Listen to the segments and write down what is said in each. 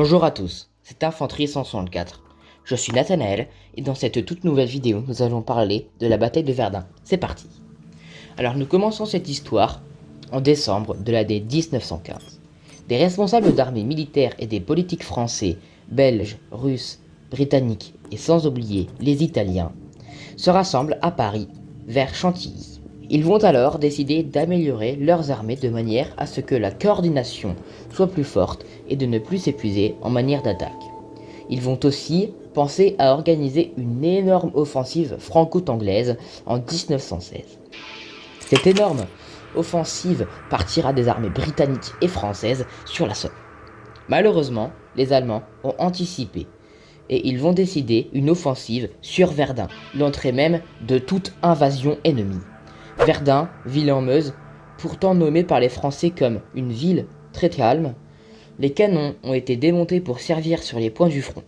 Bonjour à tous, c'est Infanterie 164. Je suis Nathanaël et dans cette toute nouvelle vidéo, nous allons parler de la bataille de Verdun. C'est parti. Alors nous commençons cette histoire en décembre de l'année 1915. Des responsables d'armées militaires et des politiques français, belges, russes, britanniques et sans oublier les Italiens se rassemblent à Paris, vers Chantilly. Ils vont alors décider d'améliorer leurs armées de manière à ce que la coordination soit plus forte et de ne plus s'épuiser en manière d'attaque. Ils vont aussi penser à organiser une énorme offensive franco-anglaise en 1916. Cette énorme offensive partira des armées britanniques et françaises sur la Somme. Malheureusement, les Allemands ont anticipé et ils vont décider une offensive sur Verdun, l'entrée même de toute invasion ennemie. Verdun, ville en Meuse, pourtant nommée par les Français comme une ville très calme, les canons ont été démontés pour servir sur les points du front.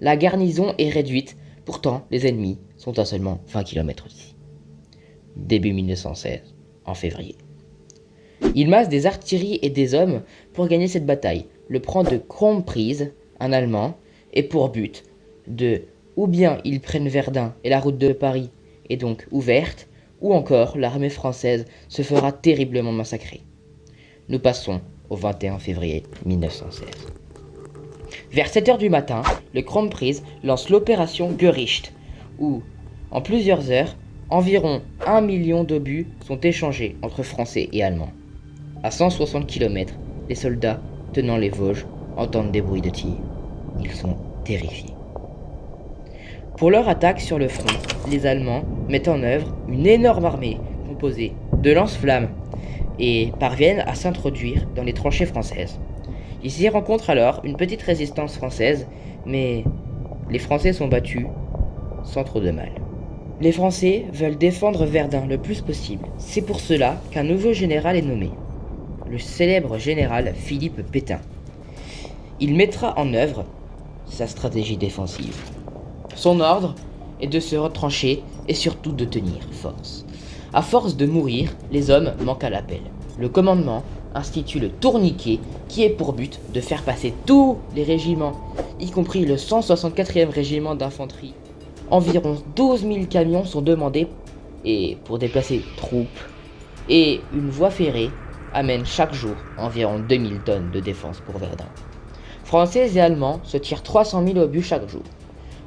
La garnison est réduite, pourtant les ennemis sont à seulement 20 km d'ici. Début 1916, en février. Ils massent des artilleries et des hommes pour gagner cette bataille. Le prend de Kronpries, un Allemand, et pour but de ou bien ils prennent Verdun et la route de Paris est donc ouverte, ou encore l'armée française se fera terriblement massacrer. Nous passons au 21 février 1916. Vers 7 h du matin, le Kronpries lance l'opération Gericht, où, en plusieurs heures, environ 1 million d'obus sont échangés entre Français et Allemands. À 160 km, les soldats tenant les Vosges entendent des bruits de tir. Ils sont terrifiés. Pour leur attaque sur le front, les Allemands mettent en œuvre une énorme armée composée de lance-flammes et parviennent à s'introduire dans les tranchées françaises. Ils y rencontrent alors une petite résistance française, mais les Français sont battus sans trop de mal. Les Français veulent défendre Verdun le plus possible. C'est pour cela qu'un nouveau général est nommé, le célèbre général Philippe Pétain. Il mettra en œuvre sa stratégie défensive. Son ordre est de se retrancher et surtout de tenir force. À force de mourir, les hommes manquent à l'appel. Le commandement institue le tourniquet qui est pour but de faire passer tous les régiments, y compris le 164e régiment d'infanterie. Environ 12 000 camions sont demandés et pour déplacer troupes et une voie ferrée amène chaque jour environ 2000 tonnes de défense pour Verdun. Français et Allemands se tirent 300 000 obus chaque jour.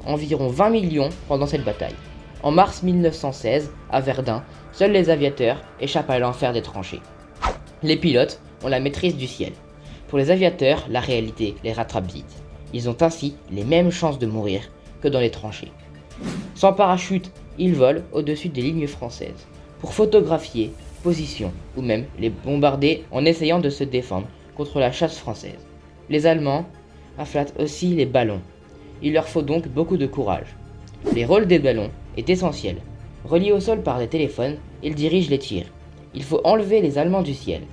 Environ 20 millions pendant cette bataille. En mars 1916, à Verdun, seuls les aviateurs échappent à l'enfer des tranchées. Les pilotes ont la maîtrise du ciel. Pour les aviateurs, la réalité les rattrape vite. Ils ont ainsi les mêmes chances de mourir que dans les tranchées. Sans parachute, ils volent au-dessus des lignes françaises pour photographier positions ou même les bombarder en essayant de se défendre contre la chasse française. Les Allemands afflattent aussi les ballons. Il leur faut donc beaucoup de courage. Les rôles des ballons est essentiel. Reliés au sol par des téléphones, ils dirigent les tirs. Il faut enlever les Allemands du ciel.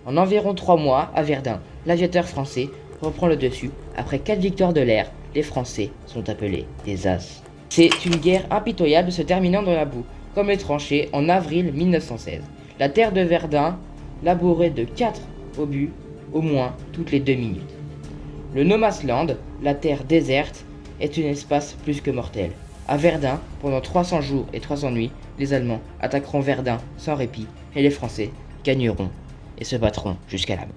En environ 3 mois, à Verdun, l'aviateur français reprend le dessus. Après 4 victoires de l'air, les Français sont appelés des As. C'est une guerre impitoyable se terminant dans la boue, comme les tranchées en avril 1916. La terre de Verdun, labourée de 4 obus, au moins toutes les 2 minutes. Le No Man's Land, la terre déserte, est un espace plus que mortel. À Verdun, pendant 300 jours et 300 nuits, les Allemands attaqueront Verdun sans répit et les Français gagneront et se battront jusqu'à la mort.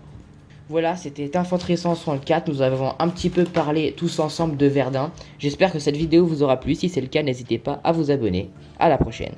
Voilà, c'était Infanterie 164, nous avons un petit peu parlé tous ensemble de Verdun. J'espère que cette vidéo vous aura plu, si c'est le cas, n'hésitez pas à vous abonner. À la prochaine.